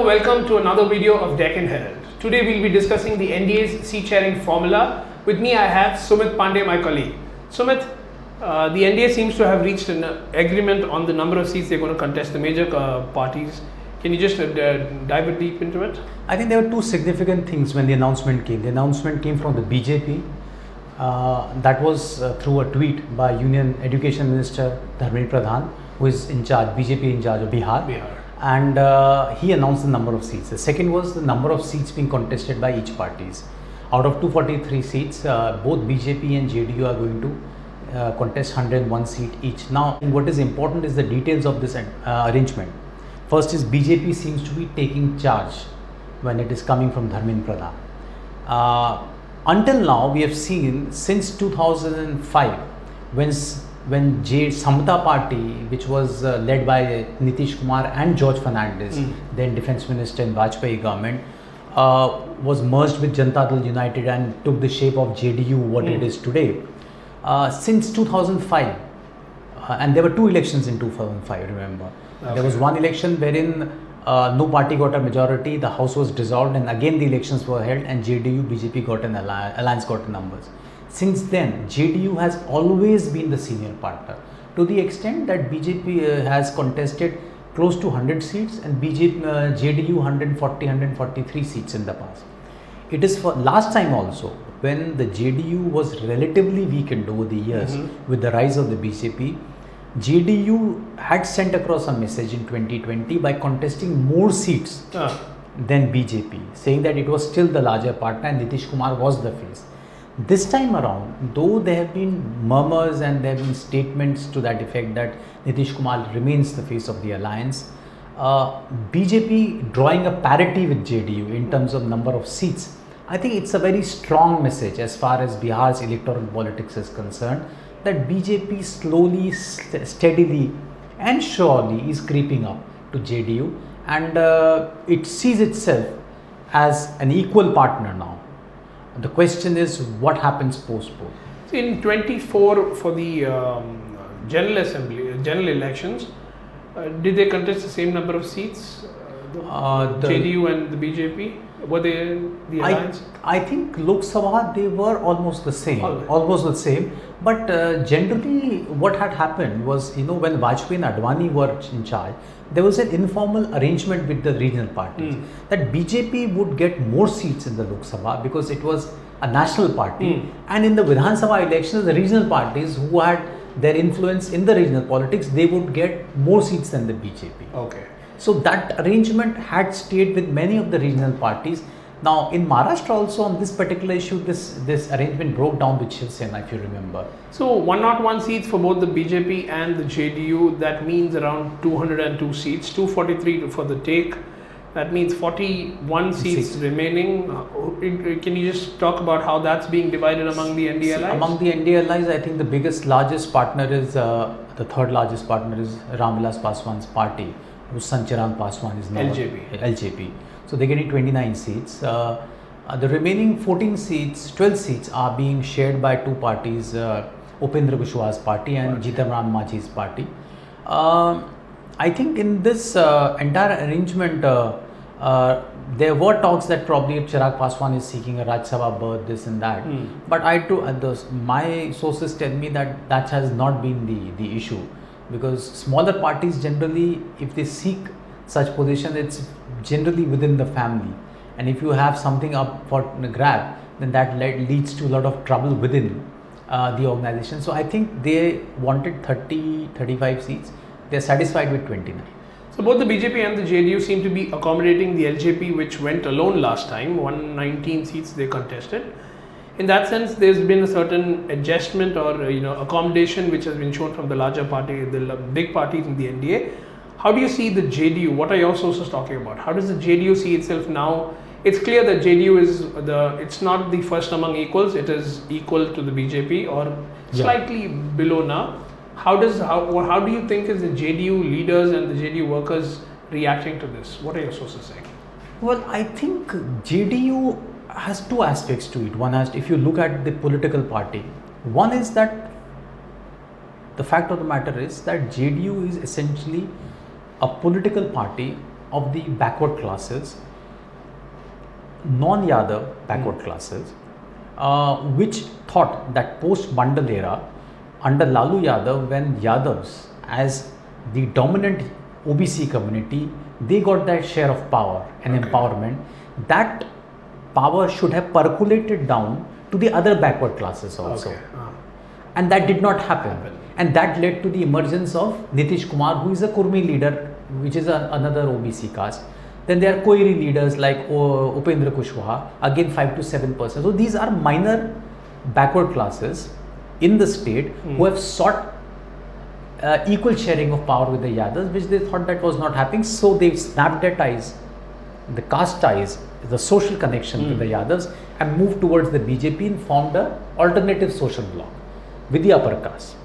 welcome to another video of Deccan Herald. Today we'll be discussing the NDA's seat sharing formula. With me I have Sumit Pandey, my colleague. Sumit, the NDA seems to have reached an agreement on the number of seats they're going to contest, the major parties. Can you just dive a deep into it? I think there were two significant things when the announcement came. The announcement came from the BJP. That was through a tweet by Union Education Minister Dharmendra Pradhan, who is in charge, BJP in charge of Bihar. And he announced the number of seats. The second was the number of seats being contested by each parties. Out of 243 seats, both BJP and JDU are going to contest 101 seat each. Now, what is important is the details of this arrangement. First is BJP seems to be taking charge when it is coming from Dharmendra Pradhan. Until now, we have seen since 2005, when Samata Party, which was led by Nitish, Kumar and George Fernandes, then Defence Minister in Vajpayee government, was merged with Janata Dal United and took the shape of JDU, what it is today. Since 2005, and there were two elections in 2005, remember. Okay. There was one election wherein no party got a majority, the house was dissolved, and again the elections were held, and JDU, BJP got an alliance, got numbers. Since then, JDU has always been the senior partner, to the extent that BJP has contested close to 100 seats and JDU 143 seats in the past. It is for last time also, when the JDU was relatively weakened over the years with the rise of the BJP, JDU had sent across a message in 2020 by contesting more seats than BJP, saying that it was still the larger partner and Nitish Kumar was the face. This time around, though there have been murmurs and there have been statements to that effect that Nitish Kumar remains the face of the alliance, BJP drawing a parity with JDU in terms of number of seats, I think it's a very strong message as far as Bihar's electoral politics is concerned, that BJP slowly, steadily and surely is creeping up to JDU, and it sees itself as an equal partner now. The question is what happens post-poll. In 24 for the general elections, did they contest the same number of seats? JDU and the BJP? Were they the alliance? I think Lok Sabha, they were almost the same. But generally what had happened was, when Vajpayee and Advani were in charge, there was an informal arrangement with the regional parties that BJP would get more seats in the Lok Sabha because it was a national party, and in the Vidhan Sabha elections, the regional parties who had their influence in the regional politics, they would get more seats than the BJP. Okay. So that arrangement had stayed with many of the regional parties. Now in Maharashtra also on this particular issue, this arrangement broke down with Shiv Sena, if you remember. So 101 seats for both the BJP and the JDU, that means around 202 seats, 243 for the take. That means 41 seats remaining. Can you just talk about how that's being divided among the NDA allies? Among the NDA allies, I think the largest partner is, the third largest partner is Ramvilas Paswan's party, whose son Chirag Paswan is now LJP. So they're getting 29 seats. The remaining 12 seats are being shared by two parties, Upendra Kushwaha's party and Jitan Ram Manjhi's party. I think in this entire arrangement, there were talks that probably Chirag Paswan is seeking a Rajya Sabha berth, this and that. But my sources tell me that has not been the issue, because smaller parties generally, if they seek such position, it's generally within the family, and if you have something up for grab, then that leads to a lot of trouble within the organization. So I think they wanted 35 seats. They're satisfied with 29. So both the BJP and the JDU seem to be accommodating the LJP, which went alone last time. 119 seats they contested. In that sense, there's been a certain adjustment or accommodation which has been shown from the larger party, the big parties in the NDA. How do you see the JDU? What are your sources talking about? How does the JDU see itself now? It's clear that JDU is it's not the first among equals. It is equal to the BJP or slightly below now. How do you think is the JDU leaders and the JDU workers reacting to this? What are your sources saying? Well, I think JDU has two aspects to it. One has, if you look at the political party, one is that the fact of the matter is that JDU is essentially a political party of the backward classes, non-Yadav backward classes, which thought that post-Mandal era, under Lalu Yadav, when Yadavs as the dominant OBC community, they got that share of power and empowerment, that power should have percolated down to the other backward classes also. And that did not happen. And that led to the emergence of Nitish Kumar, who is a Kurmi leader, which is another OBC caste. Then there are Koiri leaders like Upendra Kushwaha, again 5 to 7%. So these are minor backward classes in the state who have sought equal sharing of power with the Yadavs, which they thought that was not happening. So they snapped their ties, the caste ties, the social connection with the Yadavs, and moved towards the BJP and formed an alternative social bloc with the upper caste.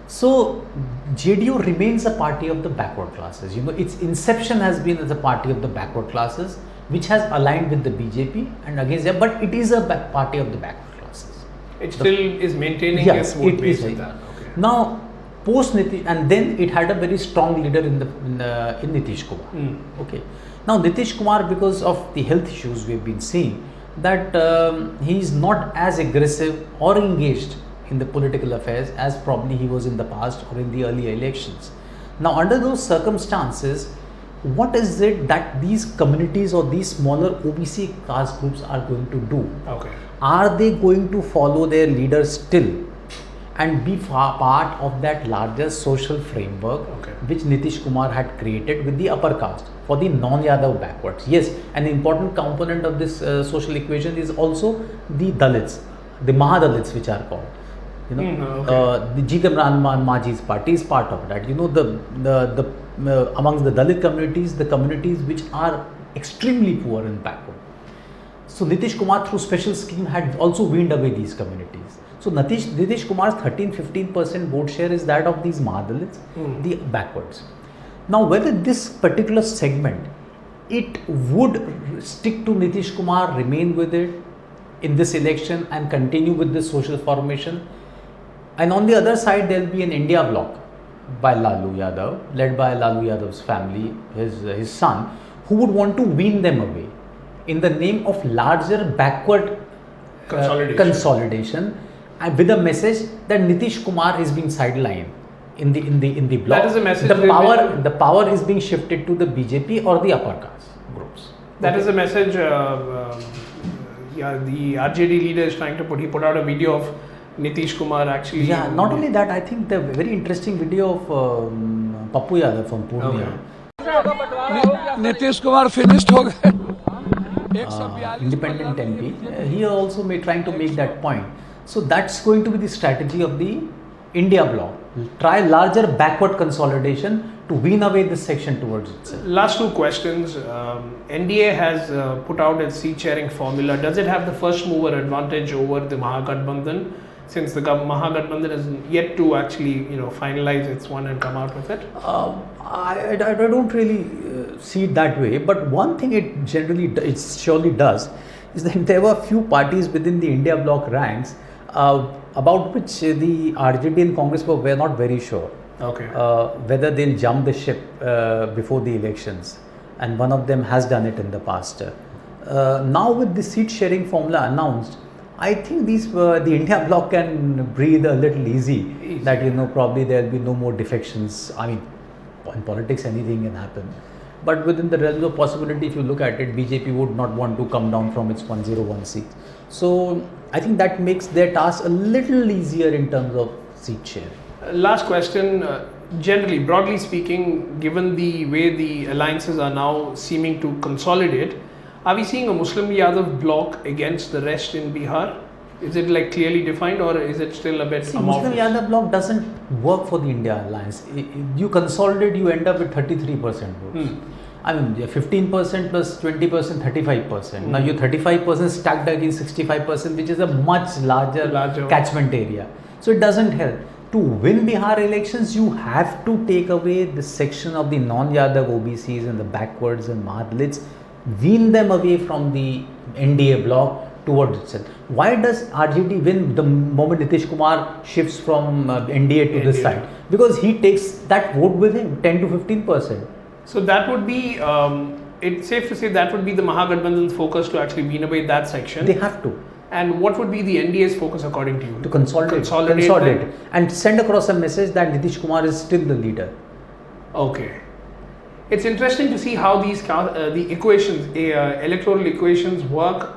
So JDU remains a party of the backward classes. You know, its inception has been as a party of the backward classes, which has aligned with the BJP and against them, but it is a party of the backward classes. It still is maintaining its vote base with that. Okay. Now, post Nitish, and then it had a very strong leader in Nitish Kumar. Okay. Now Nitish Kumar, because of the health issues we have been seeing, that he is not as aggressive or engaged in the political affairs as probably he was in the past or in the earlier elections. Now under those circumstances, what is it that these communities or these smaller OBC caste groups are going to do? Okay. Are they going to follow their leaders still and be part of that larger social framework which Nitish Kumar had created with the upper caste for the non-Yadav backwards? Yes, an important component of this social equation is also the Dalits, the Mahadalits which are called. You know, the G. Kamran Maji's party is part of that. You know, amongst the Dalit communities, the communities which are extremely poor and backward. So Nitish Kumar, through special scheme, had also weaned away these communities. So Nitish Kumar's 13-15% vote share is that of these Mahadalits, the backwards. Now, whether this particular segment, it would stick to Nitish Kumar, remain with it in this election and continue with this social formation. And on the other side, there will be an India Bloc by Lalu Yadav, led by Lalu Yadav's family, his son, who would want to wean them away in the name of larger backward consolidation, and with a message that Nitish Kumar is being sidelined in the bloc. That is a message. The power is being shifted to the BJP or the upper caste groups. That is a message. The RJD leader is trying to put. He put out a video of Nitish Kumar actually. Yeah, not only that, I think the very interesting video of Pappu Yadav from Purnia. Nitish Kumar finished ho gaye. Independent MP. He also trying to make that point. So that's going to be the strategy of the India Bloc. Try larger backward consolidation to wean away this section towards itself. Last two questions. NDA has put out its seat sharing formula. Does it have the first mover advantage over the Mahagathbandhan, since the Mahagathbandhan is yet to actually finalize its one and come out with it? I don't really see it that way. But one thing it surely does is that there were few parties within the India Bloc ranks about which the RJD and Congress were not very sure whether they'll jump the ship before the elections, and one of them has done it in the past. Now with the seat sharing formula announced, I think the India Bloc can breathe a little easy. That probably there will be no more defections. I mean, in politics anything can happen. But within the realms of possibility, if you look at it, BJP would not want to come down from its 101 seats. So I think that makes their task a little easier in terms of seat share. Last question. Generally, broadly speaking, given the way the alliances are now seeming to consolidate, are we seeing a Muslim Yadav bloc against the rest in Bihar? Is it like clearly defined, or is it still a bit amorphous? Muslim Yadav bloc doesn't work for the India alliance. You consolidate, you end up with 33% votes. I mean, 15% plus 20%, 35%. Now you're 35% stacked against 65%, which is a much larger catchment area. So it doesn't help. To win Bihar elections, you have to take away this section of the non-Yadav OBCs and the backwards and Mahadalits, wean them away from the NDA bloc towards itself. Why does RJD win the moment Nitish Kumar shifts from NDA to this side? Because he takes that vote with him, 10 to 15%. So that would be, it's safe to say that would be the Mahagathbandhan's focus to actually win away that section. They have to. And what would be the NDA's focus according to you? To consolidate and send across a message that Nitish Kumar is still the leader. Okay. It's interesting to see how these the equations, electoral equations work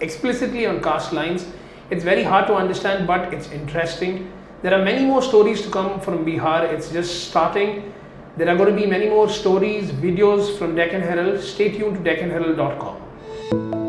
explicitly on caste lines. It's very hard to understand, but it's interesting. There are many more stories to come from Bihar. It's just starting. There are going to be many more stories, videos from Deccan Herald. Stay tuned to DeccanHerald.com.